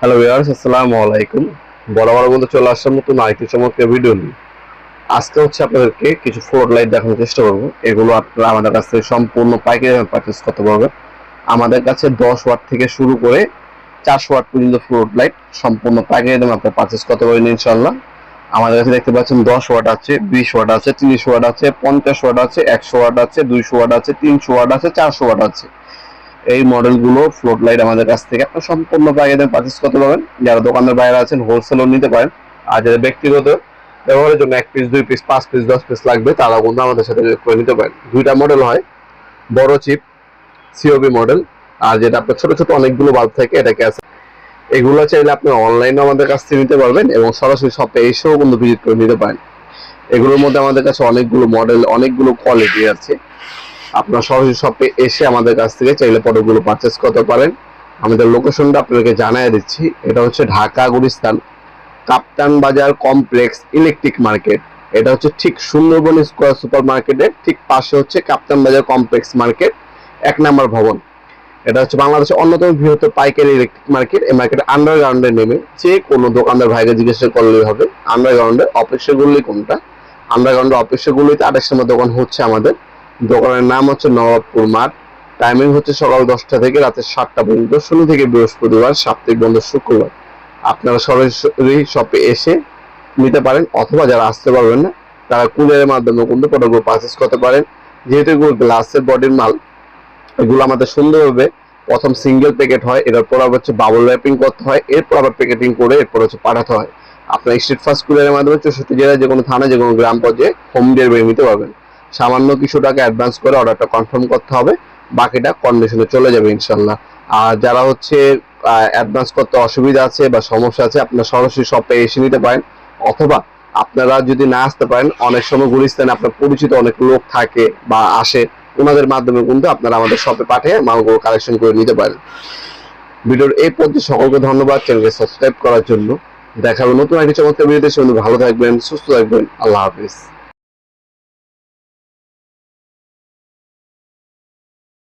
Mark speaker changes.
Speaker 1: Hello viewers, আসসালামু আলাইকুম। বরাবর বলতে চলে আসলাম নতুন আরেকটি চমৎকার ভিডিও নিয়ে। আজকে আপনাদেরকে কিছু ফ্লোর লাইট দেখানোর চেষ্টা করবো। এগুলো আপনারা আমাদের কাছ থেকে সম্পূর্ণ পাইকারি দামে পারচেজ করতে পারবেন। আমাদের কাছে 10 ওয়াট থেকে শুরু করে 400 ওয়াট পর্যন্ত ফ্লোর লাইট সম্পূর্ণ পাইকারি দামে আপনারা পারচেজ করতে পারবেন ইনশাআল্লাহ। আমাদের কাছে দেখতে পাচ্ছেন 10 ওয়াট আছে, 20 ওয়াট আছে, 30 ওয়াট আছে, 50 ওয়াট আছে, 100 ওয়াট আছে, 200 ওয়াট আছে, 300 ওয়াট আছে, 400 ওয়াট আছে। এই মডেলগুলো ফ্লোট লাইট আমাদের কাছ থেকে আপনার সম্পূর্ণ পাইকারি পারচেজ করতে পারবেন। যারা দোকানদার বাইরে আছেন হোলসেলও নিতে পারেন, আর যারা ব্যক্তিগত ব্যবহারের জন্য 1 পিস 2 পিস 5 পিস 10 পিস লাগবে তারা কিন্তু আমাদের সাথে করে নিতে পারেন। দুইটা মডেল হয়, বড় চিপ সিওবি মডেল, আর যেটা আপনার ছোট ছোট অনেকগুলো বাল্ব থাকে এটাকে আছে। এগুলো চাইলে আপনি অনলাইনে আমাদের কাছ থেকে নিতে পারবেন এবং সরাসরি শপে এসেও কিন্তু ভিজিট করে নিতে পারেন। এগুলোর মধ্যে আমাদের কাছে অনেকগুলো মডেল, অনেকগুলো কোয়ালিটি আছে। আপনার সরাসরি শপে এসে আমাদের কাছ থেকে চাইলে প্রোডাক্টগুলো পারচেস করতে পারেন। আমাদের লোকেশনটা আপনাদেরকে জানিয়ে দিচ্ছি। এটা হচ্ছে ঢাকা গুলিস্তান কাপ্তান বাজার কমপ্লেক্স ইলেকট্রিক মার্কেট। এটা হচ্ছে ঠিক সুন্দরবন স্কয়ার সুপার মার্কেটের ঠিক পাশে হচ্ছে কাপ্তান বাজার কমপ্লেক্স মার্কেট, 1 নম্বর ভবন। এটা হচ্ছে বাংলাদেশের অন্যতম বৃহত্তর পাইকারি ইলেকট্রিক মার্কেট। এই মার্কেট আন্ডারগ্রাউন্ডে নেমে যে কোনো দোকানদার ভাইকে জিজ্ঞাসা করলেই হবে আন্ডারগ্রাউন্ডে অপেক্ষাগুলি কোনটা। আন্ডারগ্রাউন্ডে অপেক্ষাগুলিতে 28 নম্বর দোকান হচ্ছে আমাদের। দোকানের নাম হচ্ছে নবাবপুর মাঠ। টাইমিং হচ্ছে সকাল 10টা থেকে রাতে 7টা পর্যন্ত, শনি থেকে বৃহস্পতিবার, সাপ্তাহিক বন্ধ শুক্রবার। আপনারা সরাসরি শপে এসে নিতে পারেন, অথবা যারা আসতে পারবেন না তারা কুরিয়ারের মাধ্যমে কিন্তু প্রোডাক্টগুলো পারচেস করতে পারেন। যেহেতু এগুলো গ্লাসের বডির মাল, এগুলো আমাদের সুন্দরভাবে প্রথম সিঙ্গেল প্যাকেট হয়, এটার পর হচ্ছে বাবল র্যাপিং করতে হয়, এরপর আবার প্যাকেটিং করে এরপর হচ্ছে পাঠাতে হয়। আপনার স্ট্রিট ফাস্ট কুরিয়ারের মাধ্যমে 64 জেলায় যে কোনো থানা, যে কোনো গ্রাম পর্যায়ে হোম ডেলিভারি নিতে পারবেন। সামান্য কিছু টাকা অ্যাডভান্স করে অর্ডারটা কনফার্ম করতে হবে, বাকিটা কন্ডিশনে চলে যাবে ইনশাল্লাহ। আর যারা হচ্ছে অ্যাডভান্স করতে অসুবিধা আছে বা সমস্যা আছে, আপনারা সরাসরি শপে এসে নিতে পারেন, অথবা আপনারা যদি না আসতে পারেন অনেক সময় গুলিস্তানে আপনার পরিচিত অনেক লোক থাকে বা আসে, ওনাদের মাধ্যমে কিন্তু আপনারা আমাদের শপে পাঠিয়ে মালগুলো কালেকশন করে নিতে পারেন। ভিডিওর এই পর্যন্ত সকলকে ধন্যবাদ চ্যানেলকে সাবস্ক্রাইব করার জন্য। দেখা হবে নতুন একটি চমৎকার ভিডিওতে। ভালো থাকবেন, সুস্থ থাকবেন, আল্লাহ হাফিজ।